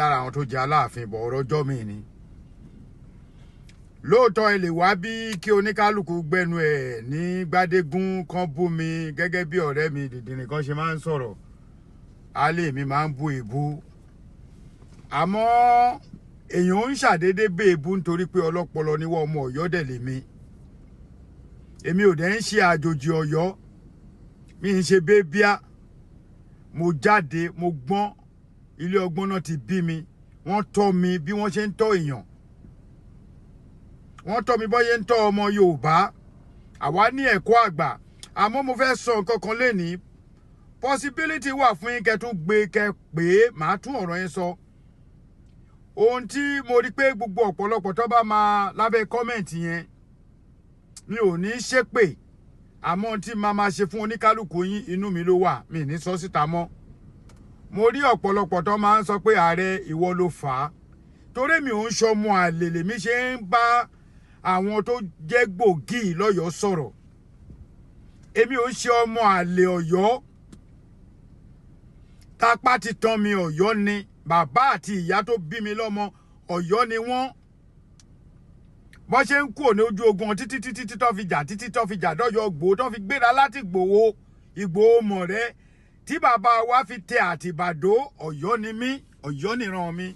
lára àwọn tó jẹ́ Aláàfin bọ̀ ọ̀rọ̀ ọjọ́ mi ni. Lóòótọ́ ẹ lè wá bí kí oníkálukú gbẹnu ẹ̀ ní Gbádégún kan bú mi gẹ́gẹ́ bí ọ̀rẹ́ mi dìdìrín kan ṣe máa ń sọ̀rọ̀. Alẹ́ mi máa ń bú èébú. Àmọ́ èèyàn ń ṣàdédé bú èébú nítorí pé ọlọ́pọlọ ni wọ́n ọmọ Ọ̀yọ́ dẹ̀ lè mi. Èmi ò dẹ̀ ń ṣe àjòjì Ọ̀yọ́. Mi ń ṣe bébíà. Mo jáde, mo gbọ́n. Ilé ọgbọ́n náà ti bí mi. Wọ́n tọ́ mi bí wọ́n ṣe ń tọ́ èèyàn. Wọ́n tọ́ mi bọ́yé ń tọ́ ọmọ Yorùbá. Àwa ní ẹ̀kọ́ àgbà. Àmọ́ mo fẹ́ sọ nǹkan kan lénìí. Possibility wà fún yín kẹ́ tún gbé kẹ́ pé màá tún ọ̀rọ̀ yẹn sọ. Ohun tí mo rí pé gbogbo ọ̀pọ̀lọpọ̀ tó bá máa lábẹ́ kọ́mẹ̀ntì yẹn mi ò ní ṣépè. Àmọ́ tí màá máa ṣe fún oníkálukú yín inú mi ló wà. Mi ní sọ síta mọ́. Mo rí ọ̀pọ̀lọpọ̀ tó máa ń sọ pé ààrẹ ìwọ ló fà á. Torí mi ò ń ṣọmọ àlè lèmi ṣe ń bá àwọn tó jẹ́ gbòógì lọ́yọ̀ọ́ sọ̀rọ̀. Èmi ò ń ṣe ọmọ àlè Ọ̀yọ́. Tápá ti tán mi Ọ̀yọ́ ni. Bàbá àti ìyá tó bí mi lọ́mọ Ọ̀yọ́ ni wọ́n. Bọ́n ṣe ń kú ní ojú ogun títí tó fi jà dọ́yọ̀ Gbòó tó fi gbéra láti Ìgbòho Mọ̀rẹ́ tí bàbá wa fi tẹ Àtìbàdó. Ọ̀yọ́ ni mí, Ọ̀yọ́ nìran mi.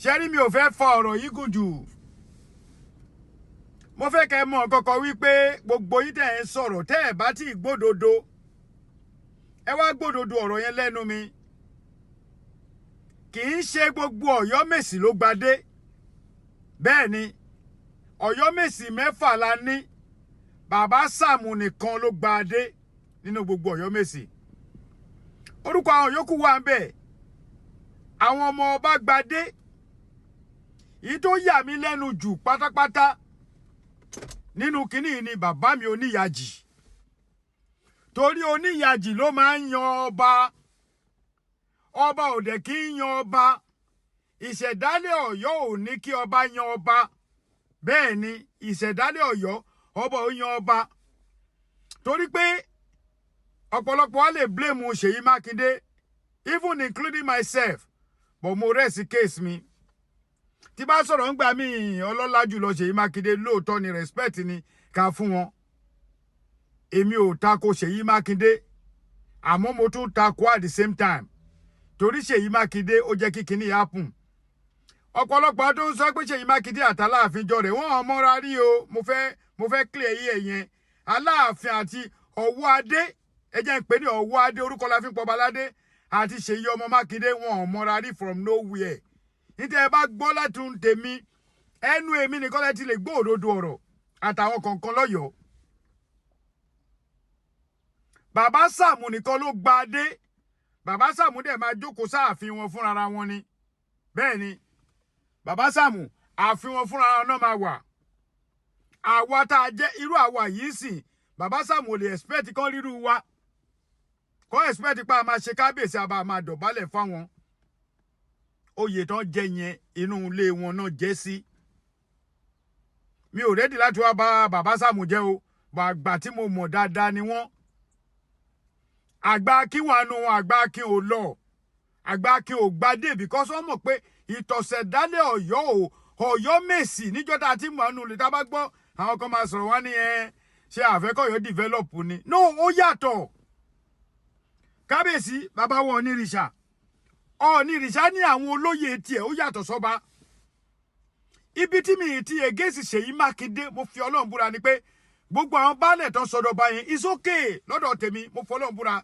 Ṣé rí mi ò fẹ́ fa ọ̀rọ̀ yìí gùn jù. Mo fẹ́ kẹ́ mọ̀ kọ́kọ́ wípé gbogbo yín tẹ́ ẹ sọ̀rọ̀ tẹ́ ẹ bá tí gbódodo. Ẹ wá gbódodo ọ̀rọ̀ yẹn lẹ́nu mi. Kì í ṣe gbogbo Ọ̀yọ́mèsì ló Gbadé. Bẹ́ẹ̀ ni Ọ̀yọ́mèsì 6 la ní. Bàbá Sàámù nìkan ló Gbadé nínú gbogbo Ọ̀yọ́mèsì. Orúkọ àwọn yòókù wà ń bẹ̀. Àwọn ọmọ ọba Gbadé. Èyí tó yà mí lẹ́nu jù pátápátá nínú kínní ni bàbá mi Oníyàjì. Torí Oníyàjì ló máa ń yan ọba. Ọba ò dẹ̀ kí ń yan ọba. Ìṣẹ̀dálẹ̀ Ọ̀yọ́ ò ní kí ọba yan ọba. Bẹ́ẹ̀ ni ìṣẹ̀dálẹ̀ Ọ̀yọ́ ọba ò yan ọba. Torí pé ọ̀pọ̀lọpọ̀ wa lè blame Seyi Makinde, even including myself. But mo rest case mi. Tí bá sọ̀rọ̀ ń gbà mí ọlọ́lá jùlọ Seyi Makinde lóòótọ́ ni respect ni ká fún wọn. Èmi ò tako Seyi Makinde. Àmọ́ mo tún tako at the same time. Torí Seyi Makinde ó jẹ́ kí kinní happen. Ọ̀pọ̀lọpọ̀ tó ń sọ pé Seyi Makinde àtàláàfin jọ rẹ̀ wọ́n ò mọ́ra rí o. Mo fẹ́ clear yí ẹ̀yẹn. Aláàfin àti Ọ̀wọ́ Adé. Ẹ jẹ́ ń pè ní Ọ̀wọ́ Adé orúkọ la fi ń pọba ládé. Àti Seyi ọmọ Makinde wọn ò mọ́ra rí from nowhere. Níta ẹ bá gbọ́ lẹ́tùn tèmi. Ẹnu èmi nìkan lẹ ti lè gbọ́ òdodo ọ̀rọ̀. Àtàwọn kọ̀ọ̀kan lọ́yọ̀ọ́. Bàbá Sàámù nìkan ló Gbadé. Bàbá Sàámù dẹ̀ máa jókòó sáàfin wọn fúnra wọn ni. Bẹ́ẹ̀ ni Bàbá Sàámù ààfin wọn fúnra wọn náà máa wà. Àwa tá a jẹ́ irú àwa yìí sìn. Bàbá Sàámù ò lè expect kan rírú wa. Kọ́ expect pa a máa ṣe kábíyèsí àbá máa dọ̀bálẹ̀ fáwọn. Oyè tán jẹ yẹn inú ilé wọn náà jẹ́ sí. Mi ò rẹ́dì láti wá bá Bàbá Sàámù jẹ́ o. Àgbà tí mo mọ̀ dáadáa ni wọ́n. Àgbà kí wà nù wọn, àgbà kí ò lọ. Àgbà kí ò Gbadé because wọ́n mọ̀ pé ìtọ̀sẹ̀dálẹ̀ Ọ̀yọ́mèsì níjọ́ta tí mò ń lè tá bá gbọ́ àwọn kan máa sọ̀rọ̀ wá ní ṣé àfẹ́kọ̀yọ́ develop ni. No, ó yàtọ̀. Kábíyèsí bàbá wọn Onírìṣà. Onírìṣà ní àwọn olóyè tiẹ̀ ó yàtọ̀ sọ́ba. Ibi tí mi ti ègèsì Seyi Makinde mo fi Ọlọ́run búra ni pé gbogbo àwọn baálẹ̀ tán sọ̀dọ̀ bá yẹn is okay lọ́dọ̀ tèmi mo fi Ọlọ́run búra.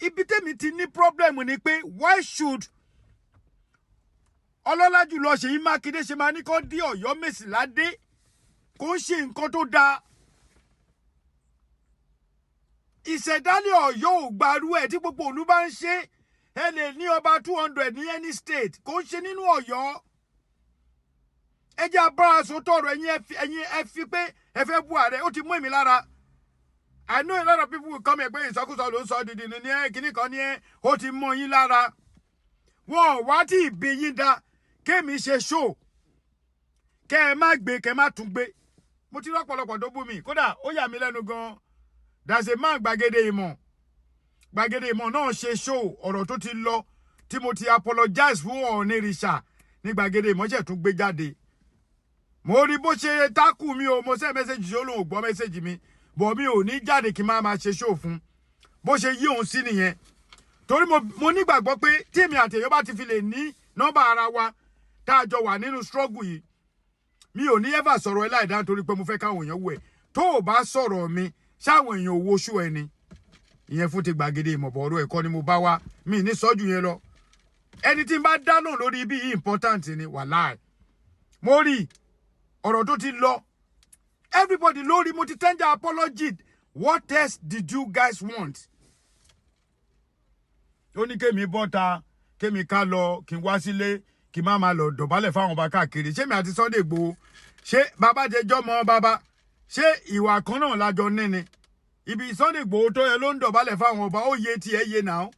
Ibi tèmi ti ní problem ni pé why should ọlọ́lá jùlọ Seyi Makinde ṣe máa ní kó dí Ọ̀yọ́mèsì ládé kó ń ṣe nǹkan tó dáa. Ìṣẹ̀dálẹ̀ Ọ̀yọ́ ò gbarú ẹ̀ tí gbogbo òlú bá ń ṣe ẹ lè ní ọba 200 ní any state kó ń ṣe nínú Ọ̀yọ́. Ẹ jẹ́ abára sòótọ́ ọ̀rọ̀ ẹ̀yin ẹ fi pé ẹ fẹ́ bú ààrẹ ó ti mú èmi lára. I know a lot of people will come and pé ìsọkúsọ ló ń sọ dìdì ní kíní kan ní ó ti mú yín lára. Wọn ò wá tí ì bí yín dá kémi ṣe show. Kẹ́ ẹ má gbé kẹ́ ẹ má tún gbé. Mo ti lọ́pọ̀lọpọ̀ tó bú mi kódà ó yà mí lẹ́nu gan-an. There's a man Gbàgede Ìmọ̀. Gbàgede Ìmọ̀ náà ṣe show ọ̀rọ̀ tó ti lọ tí mo ti apologize fún onírìṣà ní gbàgede ìmọ̀ṣẹ̀ tún gbé jáde. Mo rí bó ṣe tákù mi o, mo send message ṣó lóun gbọ́ message mi, bọ̀ mi ò ní jáde kí n máa ṣe show fún. Bó ṣe yí òun sí nìyẹn. Torí mo nígbàgbọ́ pé tí èmi àti èèyàn bá ti fi lè ní nọ́mbà ara wa tá a jọ wà nínú struggle yìí, mi ò ní ever sọ̀rọ̀ ẹ láìdá nítorí pé mo fẹ́ káwọn èèyàn wò ẹ́. Tó o bá sọ̀rọ̀ mi, ṣáwọn èèyàn ò wo ṣú ẹni. Ìyẹn fún ti gbàgede ìmọ̀bọ̀ ọ̀rọ̀ ẹ̀kọ́ ni mo bá wá, mi ní sọ́jú yẹn lọ. Ẹni tí n bá dáná lórí ibi yìí important ni wàláì. Mo rí ọ̀rọ̀ tó ti lọ. Everybody lórí mo ti tender apology. What else did you guys want? Ó ní kémi bọ́ta, kémi ká lọ, kí n wá sílé, kí má máa lọ dọ̀bálẹ̀ fáwọn ọba káàkiri. Ṣé mi àti Sunday Igboho, ṣé bàbá jẹjọ́ mọ́ bàbá? Ṣé ìwà kan náà lájọ ní ni? Ibi Sunday Igboho tó yẹ ló ń dọ̀bálẹ̀ fáwọn ọba, ó yé tiẹ̀ yé náà.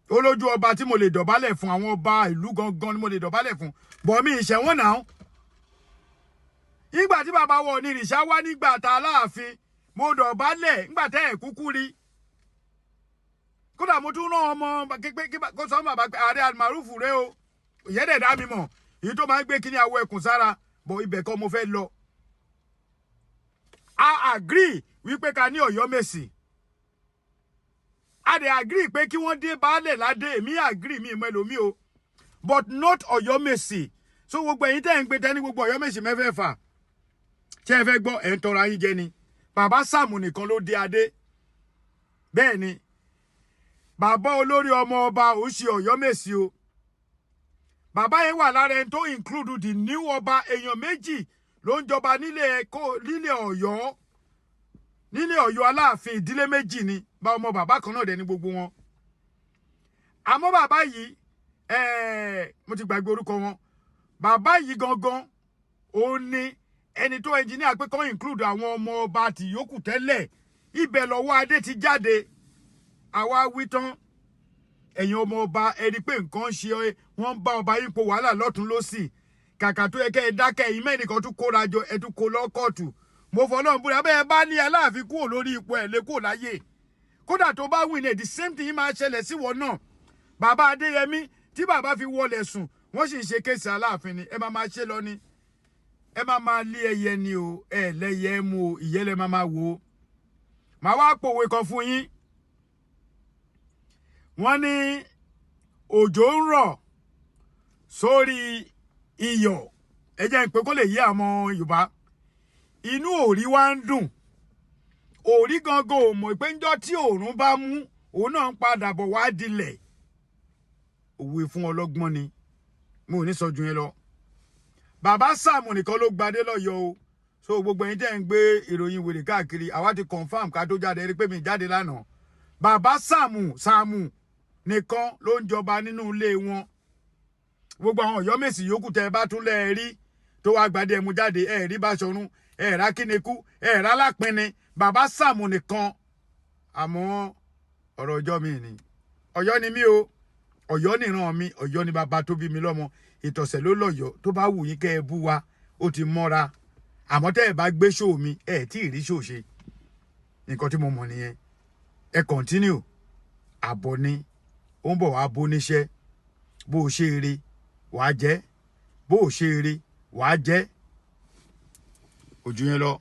Olójú ọba tí mo lè dọ̀bálẹ̀ fún, àwọn ọba ìlú gangan ni mo lè dọ̀bálẹ̀ fún. Bọ̀ mi ìṣẹ̀wọ̀n náà. Nígbà tí bàbá wọ onírìṣà wá nígbà tá Aláàfin, mo dọ̀bálẹ̀ nígbà tẹ́ ẹ̀ kúkú rí. Kódà mo tún rán ọmọ kó sọ bàbá pé Ààrẹ Almarufu rẹ o. Ìyẹn dẹ̀ dá mi mọ̀. Èyí tó máa ń gbé kíní awọ ẹkùn sára, bọ̀ ibẹ̀ kan mo fẹ́ lọ. I agree wípé ká ní Oyomesi. I dey agree pé kí wọ́n dé baálẹ̀ ládé, èmi agree mi ìmọ̀ ẹlòmí o. But not Oyomesi. So gbogbo ẹ̀yin tẹ́ ń gbé tẹ́ ní gbogbo Oyomesi mẹ́fẹ̀ẹ̀fà. Ṣé ẹ fẹ́ gbọ́ ẹ̀ ń tọrọ ayé jẹ ni? Bàbá Sàámù nìkan ló dé adé. Bẹ́ẹ̀ ni. Bàbá olórí ọmọ ọba ò ṣe Oyomesi o. Bàbá yẹn wà lára ẹni tó include the new ọba èèyàn méjì ló ń jọba nílé Ọ̀yọ́. Nílé Ọ̀yọ́ Aláàfin ìdílé méjì ni. Bá ọmọ bàbá kan náà dẹ̀ ní gbogbo wọn. Àmọ́ bàbá yìí mo ti gbàgbé orúkọ wọn. Bàbá yìí gangan ó ní ẹni tó engineer pé kó include àwọn ọmọ ọba tí yòókù tẹ́lẹ̀. Ibẹ̀ lọ́wọ́ adé ti jáde. Àwa wí tán. Ẹ̀yin ọmọ ọba ẹ rí pé nǹkan ṣe wọ́n bá ọba yín po wàhálà lọ́tún lósì. Kàkà tó yẹ kẹ́ ẹ dákẹ́ ẹ̀yin mẹ́nìkan tún kóra jọ ẹ tún kó lọ́kọ̀ọ̀tù. Mo fọlọ́run búra bẹ́ẹ̀ bá ní Aláàfin kúrò lórí ipò ẹ̀ lé kúrò láyé. Kódà tó bá win the same thing máa ṣẹlẹ̀ sí wọn náà. Bàbá Adéyẹmí tí bàbá fi wọlé sùn wọ́n sì ń ṣe kéèsì Aláàfin ni ẹ máa ṣe lọ ni. Ẹ máa lé ẹyẹ ni o, ẹ lẹ́yẹ mú o, ìyẹ́lẹ̀ máa wò ó. Màá wá pòwe kan fún yín. Wọ́n ní òjò ń rọ̀ sórí iyọ̀. Ẹ jẹ́ n pé kó lè yé àwọn Yorùbá. Inú òrí wá ń dùn. Òrí gangan ò mọ̀ pé ńjọ́ tí òòrùn bá mú, òun náà ń padà bọ̀ wá dilẹ̀. Òwe fún ọlọ́gbọ́n ni. Mo ò ní sọ ju yẹn lọ. Bàbá Sàámù nìkan ló Gbadé lọ́yọ̀ o. So gbogbo ẹ̀yin tẹ́ ń gbé ìròyìn wèrè káàkiri, àwa ti confirm ká tó jáde rí pé mi jáde lánàá. Bàbá Sàámù nìkan ló ń jọba nínú ilé wọn. Gbogbo àwọn Oyomesi yòókù tẹ́ bá tún lẹ́ rí tó wá Gbadé ẹmu jáde, ẹ rí Báṣọ̀run, ẹ rá Kínikú, ẹ rá Lápinni. Bàbá Sàámù nìkan. Àmọ́ ọ̀rọ̀ ọjọ́ mi ni. Ọ̀yọ́ ni mí o. Ọ̀yọ́ nìran mi, Ọ̀yọ́ ni bàbá tó bí mi lọ́mọ. Ìtọ̀sẹ̀ ló lọ́yọ̀ tó bá wù yín kẹ́ ẹ bú wa, ó ti mọ́ra. Àmọ́ tẹ́ ẹ bá gbé ṣó mi, ẹ tí ì rí ṣó ṣe. Nǹkan tí mo mọ̀ nìyẹn. Ẹ continue. Àbọ̀ ni. Ó ń bọ̀ wá bó níṣẹ́. Bó o ṣe eré, wàá jẹ́. Bó o ṣe eré, wàá jẹ́. Ojú yẹn lọ.